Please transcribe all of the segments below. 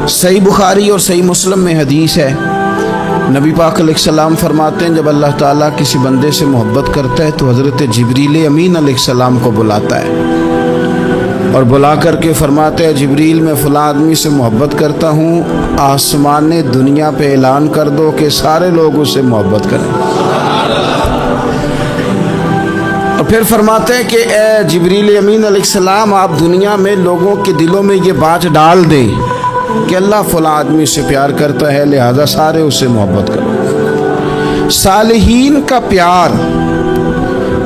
सही बुखारी और सही मुस्लिम में हदीस है, नबी पाक अलैहिस्सलाम फरमाते हैं जब अल्लाह ताला किसी बंदे से मोहब्बत करता है तो हज़रत जिब्रील अमीन अलैहिस्सलाम को बुलाता है और बुला करके फरमाते हैं जिब्रील मैं फ़लाँ आदमी से मोहब्बत करता हूँ, आसमान ने दुनिया पे ऐलान कर दो कि सारे लोग उससे मोहब्बत करें। और फिर फरमाते हैं कि ए जिब्रील अमीन अलैहिस्सलाम आप दुनिया में लोगों के दिलों में ये बात डाल दें कि अल्लाह फ़लाँ आदमी से प्यार करता है, लिहाजा सारे उससे मोहब्बत करो। सालिहीन का प्यार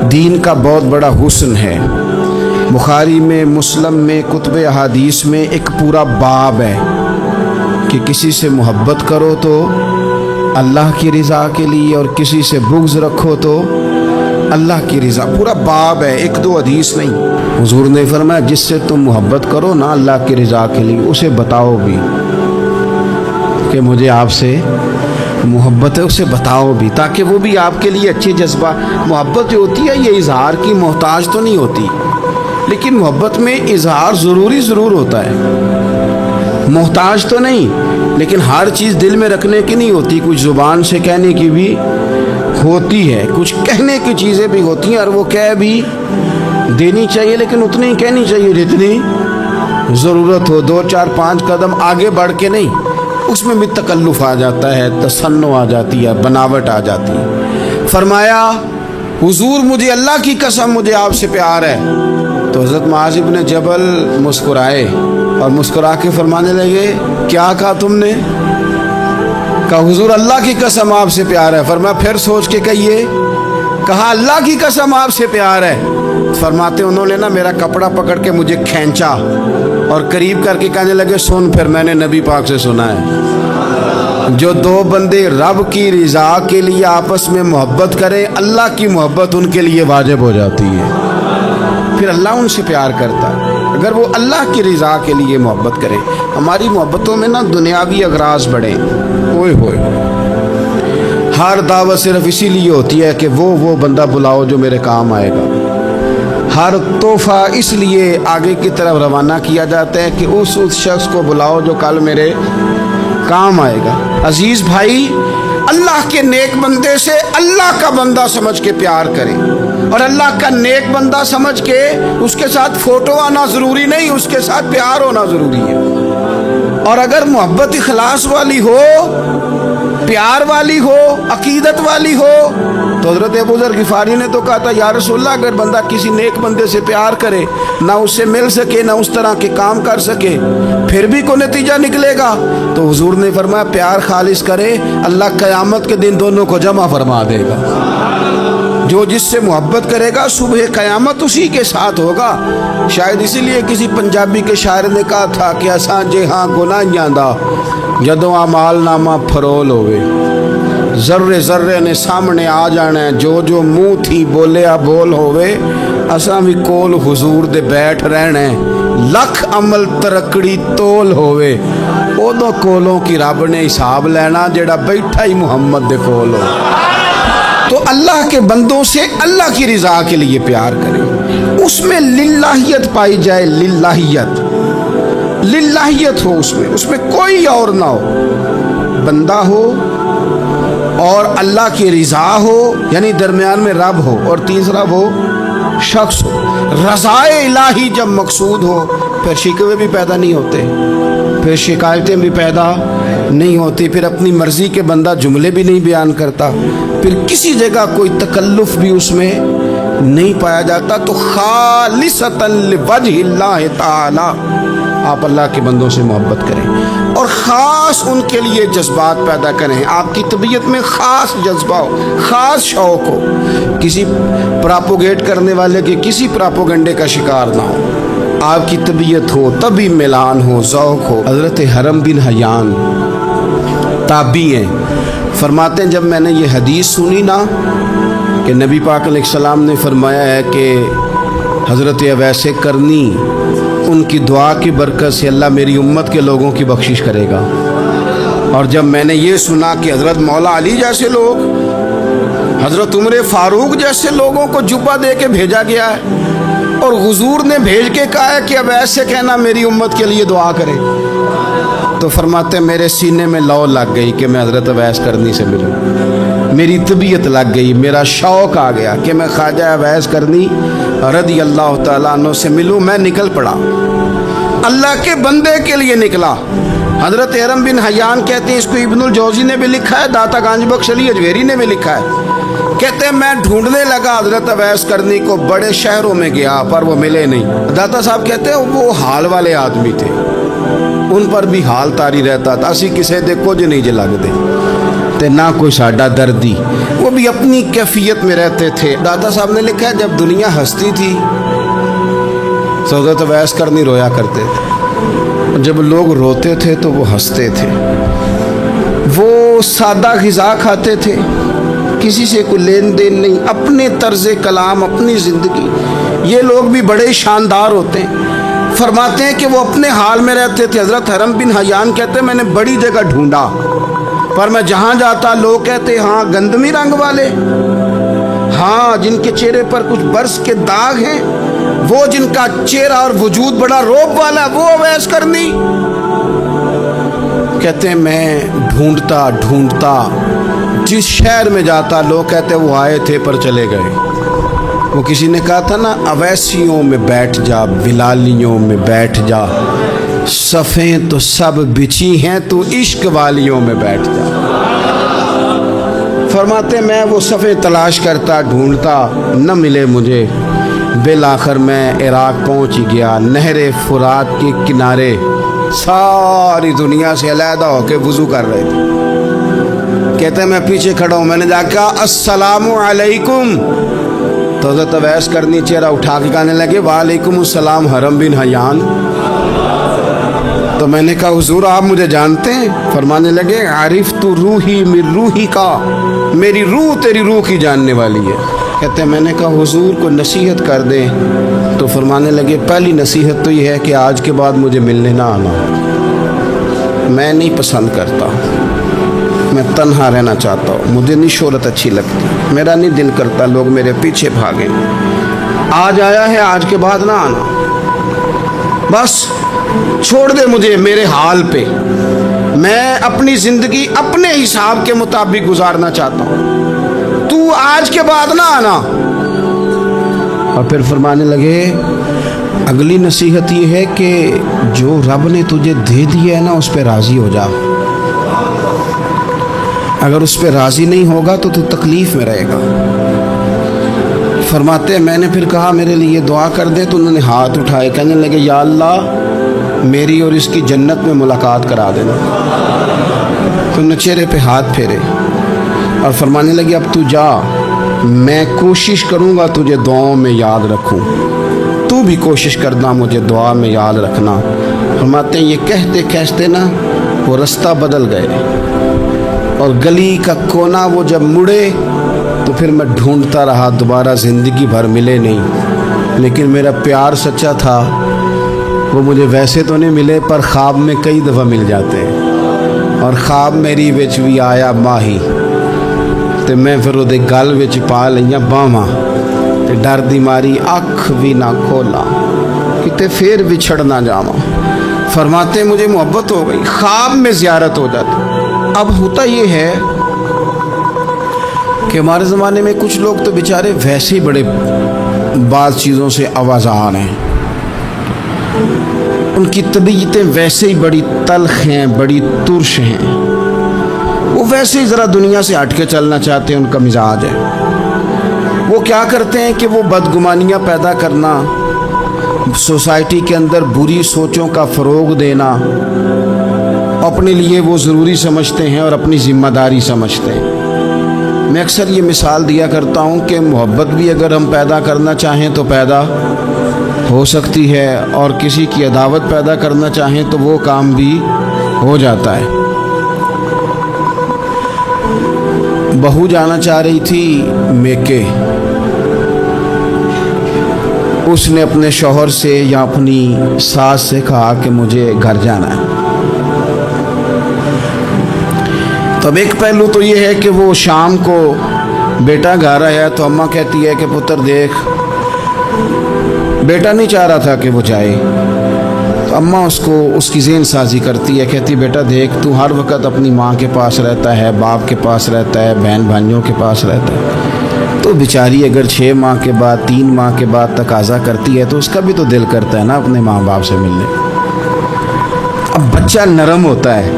दीन का बहुत बड़ा हुस्न है। बुखारी में, मुस्लिम में, कुतुब अहादीस में एक पूरा बाब है कि किसी से मोहब्बत करो तो अल्लाह की रज़ा के लिए और किसी से बुग़्ज़ रखो तो अल्लाह की रज़ा। पूरा बाब है, एक दो हदीस नहीं। हुजूर ने फरमाया जिससे तुम मोहब्बत करो ना अल्लाह की रज़ा के लिए, उसे बताओ भी कि मुझे आपसे मोहब्बत है, उसे बताओ भी, ताकि वो भी आपके लिए अच्छे जज्बा। मोहब्बत होती है ये इजहार की मोहताज तो नहीं होती, लेकिन मोहब्बत में इजहार ज़रूर होता है। मोहताज तो नहीं, लेकिन हर चीज़ दिल में रखने की नहीं होती, कुछ ज़ुबान से कहने की भी होती है, कुछ कहने की चीज़ें भी होती हैं और वो कह भी देनी चाहिए, लेकिन उतनी ही कहनी चाहिए जितनी ज़रूरत हो। 2 4 5 कदम आगे बढ़ के नहीं, उसमें भी तकल्लुफ़ आ जाता है, तसन्नो आ जाती है, बनावट आ जाती है। फरमाया हुजूर मुझे अल्लाह की कसम मुझे आपसे प्यार है। तो हज़रत मुआज़ इब्न जबल मुस्कुराए और मुस्कुरा के फरमाने लगे क्या कहा तुमने? कहा हुजूर अल्लाह की कसम आपसे प्यार है। फरमाया फिर सोच के कहिए। कहा अल्लाह की कसम आपसे प्यार है। फरमाते उन्होंने ना मेरा कपड़ा पकड़ के मुझे खींचा और करीब करके कहने लगे सुन फिर मैंने नबी पाक से सुना है जो दो बंदे रब की रज़ा के लिए आपस में मोहब्बत करें अल्लाह की मोहब्बत उनके लिए वाजिब हो जाती है। फिर अल्लाह उनसे प्यार करता है अगर वो अल्लाह की रज़ा के लिए मोहब्बत करें। हमारी मोहब्बतों में ना दुनियावी अगराज बढ़े, ओए होए, हर दावत सिर्फ इसीलिए होती है कि वो बंदा बुलाओ जो मेरे काम आएगा। हर तोहफा इसलिए आगे की तरफ रवाना किया जाता है कि उस शख्स को बुलाओ जो कल मेरे काम आएगा। अजीज़ भाई, अल्लाह के नेक बंदे से अल्लाह का बंदा समझ के प्यार करें और अल्लाह का नेक बंदा समझ के उसके साथ फ़ोटो आना ज़रूरी नहीं, उसके साथ प्यार होना ज़रूरी है। और अगर मोहब्बत इखलास वाली हो, प्यार वाली हो, अकीदत वाली हो, तो हज़रत अबू ज़र ग़िफ़ारी ने तो कहा था या रसूलल्लाह अगर बंदा किसी नेक बंदे से प्यार करे, ना उससे मिल सके, ना उस तरह के काम कर सके, फिर भी कोई नतीजा निकलेगा। तो हुजूर ने फरमाया प्यार खालिस करे, अल्लाह क़यामत के दिन दोनों को जमा फरमा देगा। जो जिससे मोहब्बत करेगा सुबह क़यामत उसी के साथ होगा। शायद इसीलिए किसी पंजाबी के शायर ने कहा था कि असां जे हाँ गुनाहियां दा जदों अमाल नामा फरोल होवे, ज़र्रे ज़र्रे ने सामने आ जाना है, जो मुँह थी बोलिया बोल होवे, असां भी कोल हुजूर दे बैठ रहना है, लख अमल तरकड़ी तोल होवे, उदों कोलों की रब ने हिसाब लेना जेड़ा बैठा ही मुहम्मद दे कोल हो। तो अल्लाह के बंदों से अल्लाह की रज़ा के लिए प्यार करें, उसमें लिल्लाहियत पाई जाए, लिल्लाहियत हो उसमें कोई और ना हो, बंदा हो और अल्लाह की रज़ा हो, यानी दरमियान में रब हो, और तीसरा वो शख्स हो। रज़ाए इलाही जब मकसूद हो फिर शिकवे भी पैदा नहीं होते, फिर शिकायतें भी पैदा नहीं होती, फिर अपनी मर्ज़ी के बंदा जुमले भी नहीं बयान करता, फिर किसी जगह कोई तकल्लुफ़ भी उसमें नहीं पाया जाता। तो खालिसतन लिवजहिल्लाह ताला आप अल्लाह के बंदों से मोहब्बत करें और ख़ास उनके लिए जज्बात पैदा करें। आपकी तबीयत में ख़ास जज्बा हो, ख़ास शौक़ हो, किसी प्रोपोगेट करने वाले के किसी प्रोपोगंडे का शिकार ना हो। आपकी तबीयत हो तभी मिलान हो, ज़ौक़ हो। हज़रत हरम बिन हयान ताबी हैं, फरमाते हैं जब मैंने ये हदीस सुनी ना कि नबी पाक अलैहिस्सलाम ने फरमाया है कि हज़रत अवैस करनी उनकी दुआ की बरकत से अल्लाह मेरी उम्मत के लोगों की बख्शिश करेगा, और जब मैंने ये सुना कि हज़रत मौला अली जैसे लोग, हज़रत उमर फ़ारूक जैसे लोगों को जुब्बा दे के भेजा गया है और हुजूर ने भेज के कहा है कि अब ऐसे कहना मेरी उम्मत के लिए दुआ करे, तो फरमाते मेरे सीने में लौ लग गई कि मैं हज़रत अवैस करनी से मिलूँ। मेरी तबीयत लग गई, मेरा शौक़ आ गया कि मैं ख्वाजा अवैस करनी रज़ी अल्लाह तआला अन्हु से मिलूँ। मैं निकल पड़ा, अल्लाह के बंदे के लिए निकला। हज़रत इरम बिन हयान कहते हैं, इसको इब्नुल जौज़ी ने भी लिखा है, दाता गांज बख्श अली अजवेरी ने भी लिखा है। कहते हैं मैं ढूंढने लगा हज़रत अवैस करनी को, बड़े शहरों में गया पर वो मिले नहीं। दाता साहब कहते हैं वो हाल वाले आदमी थे, उन पर भी हाल तारी रहता था, असी किसी दे कुछ नहीं जे लगदे ते ना कोई साडा दर्दी, वो भी अपनी कैफियत में रहते थे। दाता साहब ने लिखा है जब दुनिया हंसती थी तो हज़रत अवैस करनी रोया करते थे, जब लोग रोते थे तो वो हंसते थे। वो सादा ग़िज़ा खाते थे, किसी से कोई लेन देन नहीं, अपने तर्ज़ कलाम, अपनी ज़िंदगी। ये लोग भी बड़े शानदार होते हैं। फरमाते हैं कि वो अपने हाल में रहते थे। हज़रत हरम बिन हयान कहते हैं मैंने बड़ी जगह ढूंढा, पर मैं जहाँ जाता लोग कहते हाँ गंदमी रंग वाले, हाँ जिनके चेहरे पर कुछ बरस के दाग हैं, वो जिनका चेहरा और वजूद बड़ा रोब वाला, वो अवैस करनी। कहते हैं मैं ढूंढता ढूंढता जिस शहर में जाता लोग कहते वो आए थे पर चले गए। वो किसी ने कहा था ना, अवैसियों में बैठ जा, बिलालियों में बैठ जा, सफ़ें तो सब बिछी हैं, तू इश्क वालियों में बैठ जा। फरमाते मैं वो सफ़े तलाश करता ढूंढता, न मिले मुझे। बिल आखिर मैं इराक़ पहुँच ही गया। नहरे फुरात के किनारे सारी दुनिया से अलहदा होकर वज़ू कर रहे थे। कहते हैं मैं पीछे खड़ा हूँ, मैंने जाकर अस्सलामु अलैकुम, तो हज़रत अवैस करनी चेहरा उठा के कहने लगे वालेकुम अस्सलाम हरम बिन हयान। तो मैंने कहा हुजूर आप मुझे जानते हैं? फरमाने लगे आरिफ तू रूही मिर रूही का, मेरी रूह तेरी रूह की जानने वाली है। कहते हैं मैंने कहा हुजूर को नसीहत कर दें। तो फरमाने लगे पहली नसीहत तो ये है कि आज के बाद मुझे मिलने ना आना, मैं नहीं पसंद करता, मैं तन्हा रहना चाहता हूँ, मुझे नहीं शोहरत अच्छी लगती, मेरा नहीं दिल करता लोग मेरे पीछे भागें। आज आया है, आज के बाद ना आना, बस छोड़ दे मुझे मेरे हाल पे, मैं अपनी ज़िंदगी अपने हिसाब के मुताबिक गुजारना चाहता हूँ, तू आज के बाद ना आना। और फिर फरमाने लगे अगली नसीहत ये है कि जो रब ने तुझे दे दिया है ना उस पर राज़ी हो जा, अगर उस पर राज़ी नहीं होगा तो तू तकलीफ़ में रहेगा। फरमाते मैंने फिर कहा मेरे लिए दुआ कर दे, तो उन्होंने हाथ उठाए, कहने लगे या अल्लाह मेरी और इसकी जन्नत में मुलाकात करा देना। तो उन्होंने चेहरे पे हाथ फेरे और फरमाने लगे अब तू जा, मैं कोशिश करूँगा तुझे दुआओं में याद रखूँ, तू भी कोशिश करना मुझे दुआ में याद रखना। फरमाते हैं ये कहते कहते ना वो रास्ता बदल गए और गली का कोना वो जब मुड़े तो फिर मैं ढूंढता रहा, दोबारा ज़िंदगी भर मिले नहीं। लेकिन मेरा प्यार सच्चा था, वो मुझे वैसे तो नहीं मिले पर ख्वाब में कई दफ़ा मिल जाते हैं। और ख्वाब मेरी विच भी आया माही, तो मैं फिर उहदे गल विच पा लईयां बावां, ते डर दी मारी अख भी ना खोला किते फिर विछड़ ना जावां। फरमाते मुझे मोहब्बत हो गई, ख्वाब में ज़ियारत हो जाती। अब होता ये है कि हमारे ज़माने में कुछ लोग तो बेचारे वैसे ही बड़े बाज़ चीज़ों से आवाज़ान हैं, उनकी तबीयतें वैसे ही बड़ी तल्ख हैं, बड़ी तुर्श हैं, वो वैसे ही ज़रा दुनिया से हट के चलना चाहते हैं, उनका मिजाज है। वो क्या करते हैं कि वो बदगुमानियाँ पैदा करना, सोसाइटी के अंदर बुरी सोचों का फ़रोग देना अपने लिए वो ज़रूरी समझते हैं और अपनी ज़िम्मेदारी समझते हैं। मैं अक्सर ये मिसाल दिया करता हूँ कि मोहब्बत भी अगर हम पैदा करना चाहें तो पैदा हो सकती है, और किसी की अदावत पैदा करना चाहें तो वो काम भी हो जाता है। बहू जाना चाह रही थी मेके, उसने अपने शौहर से या अपनी सास से कहा कि मुझे घर जाना है। तब एक पहलू तो ये है कि वो शाम को बेटा घर आया तो अम्मा कहती है कि पुत्र देख, बेटा नहीं चाह रहा था कि वो जाए, تو اماں اس کو اس کی ذہن سازی کرتی ہے، کہتی بیٹا دیکھ تو ہر وقت اپنی ماں کے پاس رہتا ہے، باپ کے پاس رہتا ہے، بہن بھائیوں کے پاس رہتا ہے، تو بیچاری اگر 6 ماہ کے بعد 3 ماہ کے بعد تقاضا کرتی ہے تو اس کا بھی تو دل کرتا ہے نا اپنے ماں باپ سے ملنے۔ اب بچہ نرم ہوتا ہے،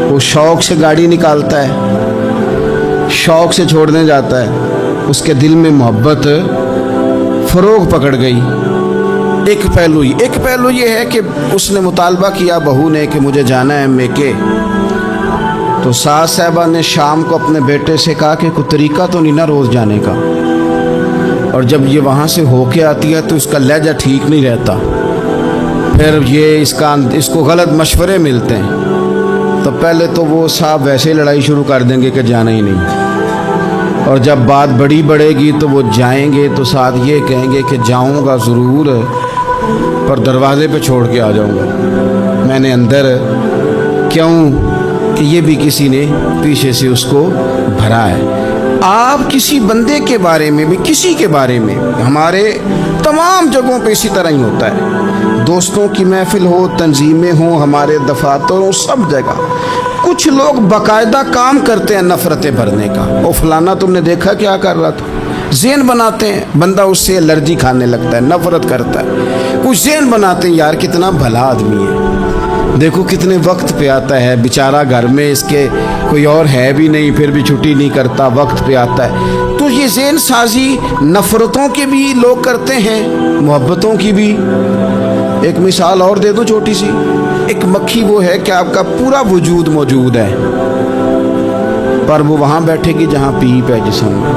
وہ شوق سے گاڑی نکالتا ہے، شوق سے چھوڑنے جاتا ہے، اس کے دل میں محبت فروغ پکڑ گئی۔ ایک پہلو یہ ہے کہ اس نے مطالبہ کیا بہو نے کہ مجھے جانا ہے میکے، تو ساس صاحبہ نے شام کو اپنے بیٹے سے کہا کہ کوئی طریقہ تو نہیں نا روز جانے کا، اور جب یہ وہاں سے ہو کے آتی ہے تو اس کا لہجہ ٹھیک نہیں رہتا، پھر یہ اس کو غلط مشورے ملتے ہیں، تو پہلے تو وہ صاحب ویسے ہی لڑائی شروع کر دیں گے کہ جانا ہی نہیں، اور جب بات بڑھے گی تو وہ جائیں گے تو ساتھ یہ کہیں گے کہ جاؤں گا ضرور پر دروازے پہ چھوڑ کے آ جاؤں گا، میں نے اندر کیوں کہ یہ بھی کسی نے پیچھے سے اس کو بھرا ہے۔ آپ کسی بندے کے بارے میں بھی، کسی کے بارے میں، ہمارے تمام جگہوں پہ اسی طرح ہی ہوتا ہے، دوستوں کی محفل ہو، تنظیمیں ہوں، ہمارے دفاتر ہوں، سب جگہ کچھ لوگ باقاعدہ کام کرتے ہیں نفرتیں بھرنے کا۔ او فلانا تم نے دیکھا کیا کر رہا تھا، ذہن بناتے ہیں، بندہ اس سے الرجی کھانے لگتا ہے، نفرت کرتا ہے، کچھ ذہن بناتے ہیں یار کتنا بھلا آدمی ہے، دیکھو کتنے وقت پہ آتا ہے بیچارہ، گھر میں اس کے کوئی اور ہے بھی نہیں پھر بھی چھٹی نہیں کرتا، وقت پہ آتا ہے۔ تو یہ ذہن سازی نفرتوں کے بھی لوگ کرتے ہیں، محبتوں کی بھی۔ ایک مثال اور دے دو چھوٹی سی، ایک مکھی وہ ہے کہ آپ کا پورا وجود موجود ہے پر وہ وہاں بیٹھے گی جہاں پیپ ہے جسم میں،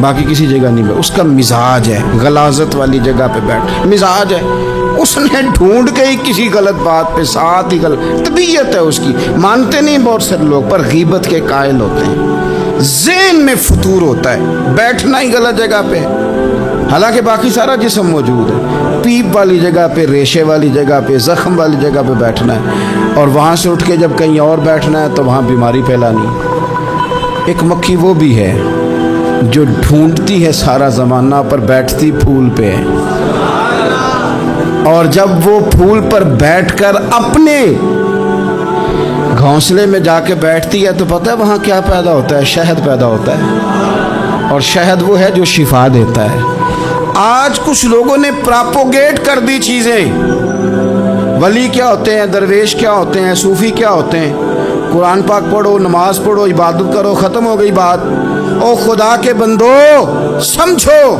باقی کسی جگہ نہیں، اس کا مزاج ہے غلاظت والی جگہ پہ بیٹھ، مزاج ہے، اس نے ڈھونڈ گئی کسی غلط بات پہ، ساتھ ہی غلط طبیعت ہے اس کی، مانتے نہیں بہت سارے لوگ پر غیبت کے قائل ہوتے ہیں، ذہن میں فطور ہوتا ہے، بیٹھنا ہی غلط جگہ پہ، حالانکہ باقی سارا جسم موجود ہے، پیپ والی جگہ پہ، ریشے والی جگہ پہ، زخم والی جگہ پہ بیٹھنا ہے، اور وہاں سے اٹھ کے جب کہیں اور بیٹھنا ہے تو وہاں بیماری پھیلانی۔ ایک مکھی وہ بھی ہے جو ڈھونڈتی ہے سارا زمانہ پر بیٹھتی پھول پہ ہے، اور جب وہ پھول پر بیٹھ کر اپنے گھونسلے میں جا کے بیٹھتی ہے تو پتہ ہے وہاں کیا پیدا ہوتا ہے، شہد پیدا ہوتا ہے، اور شہد وہ ہے جو شفا دیتا ہے۔ آج کچھ لوگوں نے پراپوگیٹ کر دی چیزیں، ولی کیا ہوتے ہیں، درویش کیا ہوتے ہیں، صوفی کیا ہوتے ہیں، قرآن پاک پڑھو، نماز پڑھو، عبادت کرو، ختم ہو گئی بات۔ او خدا کے بندو سمجھو،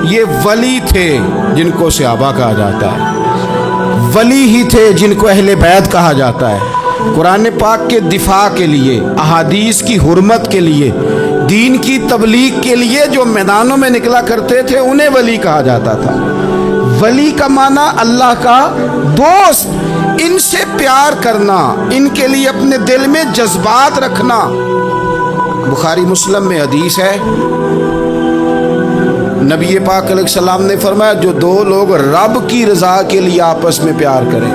یہ ولی تھے جن کو صحابہ کہا جاتا ہے، ولی ہی تھے جن کو اہل بیت کہا جاتا ہے، قرآن پاک کے دفاع کے لیے، احادیث کی حرمت کے لیے، دین کی تبلیغ کے لیے جو میدانوں میں نکلا کرتے تھے انہیں ولی کہا جاتا تھا۔ ولی کا معنی اللہ کا دوست، ان سے پیار کرنا، ان کے لیے اپنے دل میں جذبات رکھنا۔ بخاری مسلم میں حدیث ہے، نبی پاک علیہ السلام نے فرمایا جو دو لوگ رب کی رضا کے لیے آپس میں پیار کریں،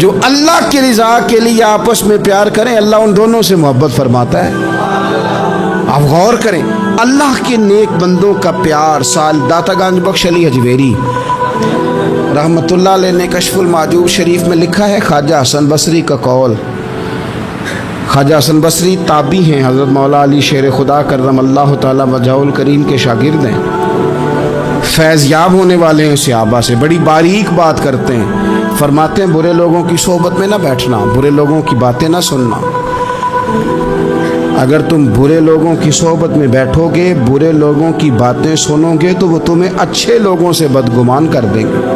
جو اللہ کی رضا کے لیے آپس میں پیار کریں، اللہ ان دونوں سے محبت فرماتا ہے۔ آپ غور کریں، اللہ کے نیک بندوں کا پیار۔ سال داتا گنج بخش علی حجویری رحمۃ اللہ علیہ نے کشف المعجوب شریف میں لکھا ہے، خواجہ حسن بصری کا قول۔ خواجہ حسن بصری تابعی ہیں، حضرت مولا علی شیر خدا کرم اللہ تعالی وجہہ الکریم کے شاگرد ہیں، فیض یاب ہونے والے ہیں صحابہ سے، بڑی باریک بات کرتے ہیں، فرماتے ہیں برے لوگوں کی صحبت میں نہ بیٹھنا، برے لوگوں کی باتیں نہ سننا، اگر تم برے لوگوں کی صحبت میں بیٹھو گے، برے لوگوں کی باتیں سنو گے تو وہ تمہیں اچھے لوگوں سے بدگمان کر دیں گے،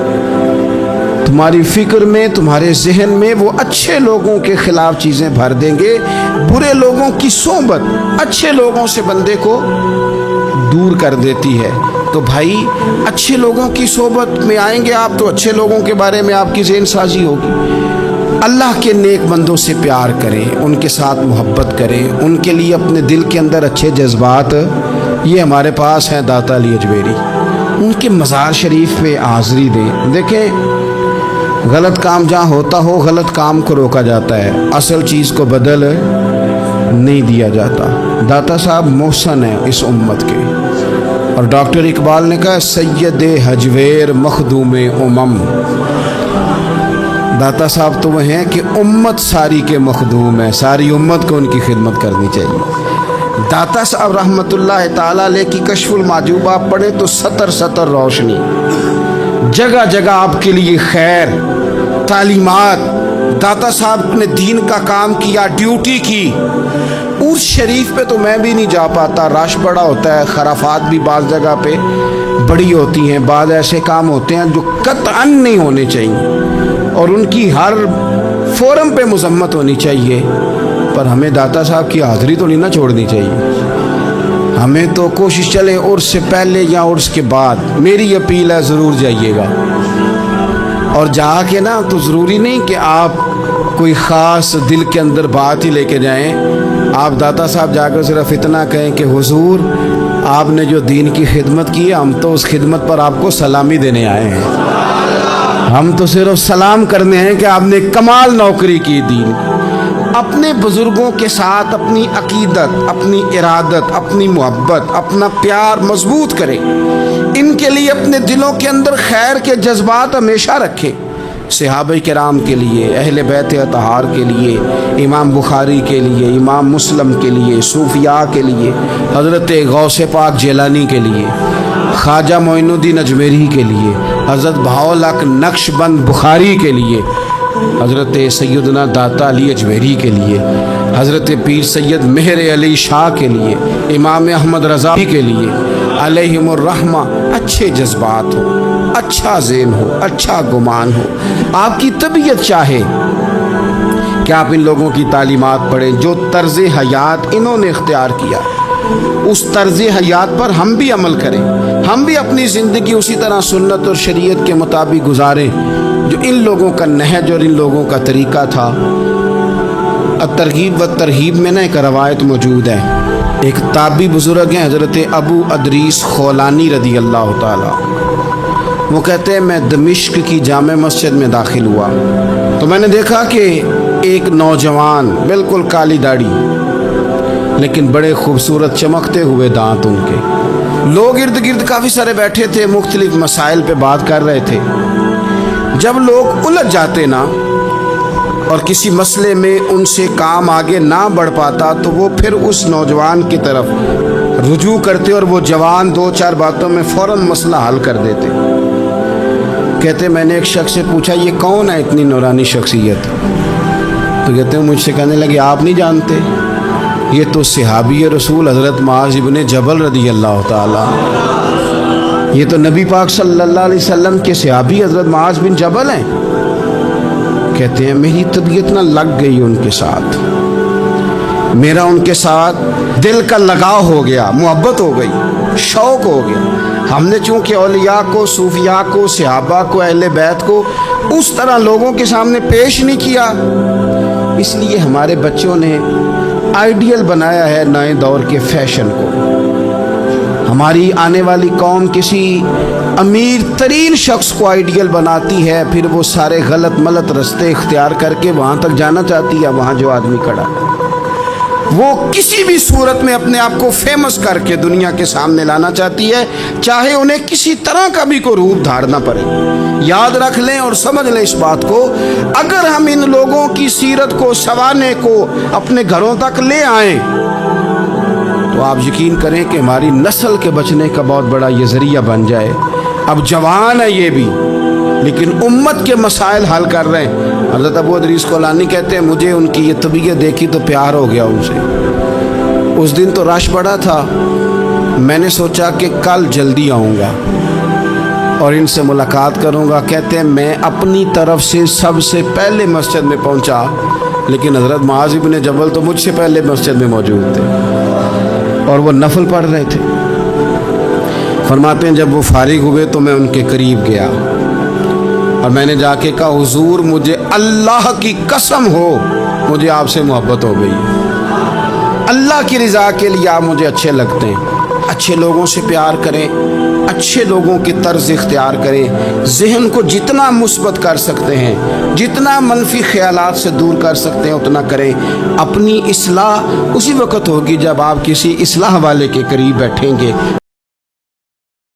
تمہاری فکر میں، تمہارے ذہن میں وہ اچھے لوگوں کے خلاف چیزیں بھر دیں گے۔ برے لوگوں کی صحبت اچھے لوگوں سے بندے کو دور کر دیتی ہے۔ تو بھائی اچھے لوگوں کی صحبت میں آئیں گے آپ تو اچھے لوگوں کے بارے میں آپ کی ذہن سازی ہوگی۔ اللہ کے نیک بندوں سے پیار کریں، ان کے ساتھ محبت کریں، ان کے لیے اپنے دل کے اندر اچھے جذبات، یہ ہمارے پاس ہیں داتا علی حجویری، ان کے مزار شریف پہ حاضری دیں۔ دیکھیں غلط کام جہاں ہوتا ہو، غلط کام کو روکا جاتا ہے، اصل چیز کو بدل نہیں دیا جاتا۔ داتا صاحب محسن ہیں اس امت کے، اور ڈاکٹر اقبال نے کہا سید ہجویر مخدوم امم، داتا صاحب تو وہ ہیں کہ امت ساری کے مخدوم ہیں، ساری امت کو ان کی خدمت کرنی چاہیے۔ داتا صاحب رحمۃ اللہ تعالیٰ علیہ کی کشف المحجوب آپ پڑھیں تو سطر سطر روشنی، جگہ جگہ آپ کے لیے خیر، تعلیمات۔ داتا صاحب نے دین کا کام کیا، ڈیوٹی کی۔ عرس شریف پہ تو میں بھی نہیں جا پاتا، رش بڑا ہوتا ہے، خرافات بھی بعض جگہ پہ بڑی ہوتی ہیں، بعض ایسے کام ہوتے ہیں جو قطعاً نہیں ہونے چاہیے اور ان کی ہر فورم پہ مذمت ہونی چاہیے، پر ہمیں داتا صاحب کی حاضری تو نہیں نہ چھوڑنی چاہیے۔ ہمیں تو کوشش چلے عرس سے پہلے یا عرس کے بعد، میری اپیل ہے ضرور جائیے گا، اور جا کے نا تو ضروری نہیں کہ آپ کوئی خاص دل کے اندر بات ہی لے کے جائیں، آپ داتا صاحب جا کر صرف اتنا کہیں کہ حضور آپ نے جو دین کی خدمت کی ہے، ہم تو اس خدمت پر آپ کو سلامی دینے آئے ہیں، ہم تو صرف سلام کرنے ہیں کہ آپ نے کمال نوکری کی دین۔ اپنے بزرگوں کے ساتھ اپنی عقیدت، اپنی ارادت، اپنی محبت، اپنا پیار مضبوط کریں، ان کے لیے اپنے دلوں کے اندر خیر کے جذبات ہمیشہ رکھیں۔ صحابہ کرام کے لیے، اہل بیت اطہار کے لیے، امام بخاری کے لیے، امام مسلم کے لیے، صوفیاء کے لیے، حضرت غوث پاک جیلانی کے لیے، خواجہ معین الدین اجمیری کے لیے، حضرت بہاؤالحق نقش بند بخاری کے لیے، حضرت سیدنا داتا علی اجمیری کے لیے، حضرت پیر سید مہر علی شاہ کے لیے، امام احمد رضا کے لیے، علیہم الرحمہ۔ اچھے جذبات ہو، اچھا ذہن ہو، اچھا گمان ہو، آپ کی طبیعت چاہے کہ آپ ان لوگوں کی تعلیمات پڑھیں، جو طرز حیات انہوں نے اختیار کیا، اس طرز حیات پر ہم بھی عمل کریں، ہم بھی اپنی زندگی اسی طرح سنت اور شریعت کے مطابق گزاریں جو ان لوگوں کا نہج اور ان لوگوں کا طریقہ تھا۔ الترغیب و ترہیب میں نا ایک روایت موجود ہے، ایک تابعی بزرگ ہیں حضرت ابو ادریس خولانی رضی اللہ تعالیٰ، وہ کہتے ہیں میں دمشق کی جامع مسجد میں داخل ہوا تو میں نے دیکھا کہ ایک نوجوان، بالکل کالی داڑھی لیکن بڑے خوبصورت چمکتے ہوئے دانت ان کے، لوگ ارد گرد کافی سارے بیٹھے تھے، مختلف مسائل پہ بات کر رہے تھے۔ جب لوگ الجھ جاتے نا اور کسی مسئلے میں ان سے کام آگے نہ بڑھ پاتا تو وہ پھر اس نوجوان کی طرف رجوع کرتے اور وہ جوان دو چار باتوں میں فوراً مسئلہ حل کر دیتے۔ کہتے میں نے ایک شخص سے پوچھا یہ کون ہے اتنی نورانی شخصیت؟ تو کہتے ہیں مجھ سے کہنے لگے آپ نہیں جانتے، یہ تو صحابی رسول حضرت معاذ ابن جبل رضی اللہ تعالیٰ، یہ تو نبی پاک صلی اللہ علیہ وسلم کے صحابی حضرت معاذ بن جبل ہیں۔ کہتے ہیں میری طبیعت نہ لگ گئی ان کے ساتھ، میرا ان کے ساتھ دل کا لگاؤ ہو گیا، محبت ہو گئی، شوق ہو گیا۔ ہم نے چونکہ اولیاء کو، صوفیاء کو، صحابہ کو، اہل بیت کو اس طرح لوگوں کے سامنے پیش نہیں کیا، اس لیے ہمارے بچوں نے آئیڈیل بنایا ہے نئے دور کے فیشن کو۔ ہماری آنے والی قوم کسی امیر ترین شخص کو آئیڈیل بناتی ہے، پھر وہ سارے غلط ملت رستے اختیار کر کے وہاں تک جانا چاہتی ہے، وہاں جو آدمی کھڑا ہے وہ کسی بھی صورت میں اپنے آپ کو فیمس کر کے دنیا کے سامنے لانا چاہتی ہے، چاہے انہیں کسی طرح کا بھی کوئی روپ دھارنا پڑے۔ یاد رکھ لیں اور سمجھ لیں اس بات کو، اگر ہم ان لوگوں کی سیرت کو، سوانے کو اپنے گھروں تک لے آئیں تو آپ یقین کریں کہ ہماری نسل کے بچنے کا بہت بڑا یہ ذریعہ بن جائے۔ اب جوان ہے یہ بھی، لیکن امت کے مسائل حل کر رہے ہیں۔ حضرت ابو ادریس خولانی کہتے ہیں مجھے ان کی یہ طبیعت دیکھی تو پیار ہو گیا ان سے۔ اس دن تو رش بڑا تھا، میں نے سوچا کہ کل جلدی آؤں گا اور ان سے ملاقات کروں گا۔ کہتے ہیں میں اپنی طرف سے سب سے پہلے مسجد میں پہنچا، لیکن حضرت معاذ بن جبل تو مجھ سے پہلے مسجد میں موجود تھے اور وہ نفل پڑھ رہے تھے۔ فرماتے ہیں جب وہ فارغ ہوئے تو میں ان کے قریب گیا اور میں نے جا کے کہا حضور مجھے اللہ کی قسم ہو مجھے آپ سے محبت ہو گئی، اللہ کی رضا کے لیے آپ مجھے اچھے لگتے ہیں۔ اچھے لوگوں سے پیار کریں، اچھے لوگوں کی طرز اختیار کریں، ذہن کو جتنا مثبت کر سکتے ہیں، جتنا منفی خیالات سے دور کر سکتے ہیں اتنا کریں۔ اپنی اصلاح اسی وقت ہوگی جب آپ کسی اصلاح والے کے قریب بیٹھیں گے۔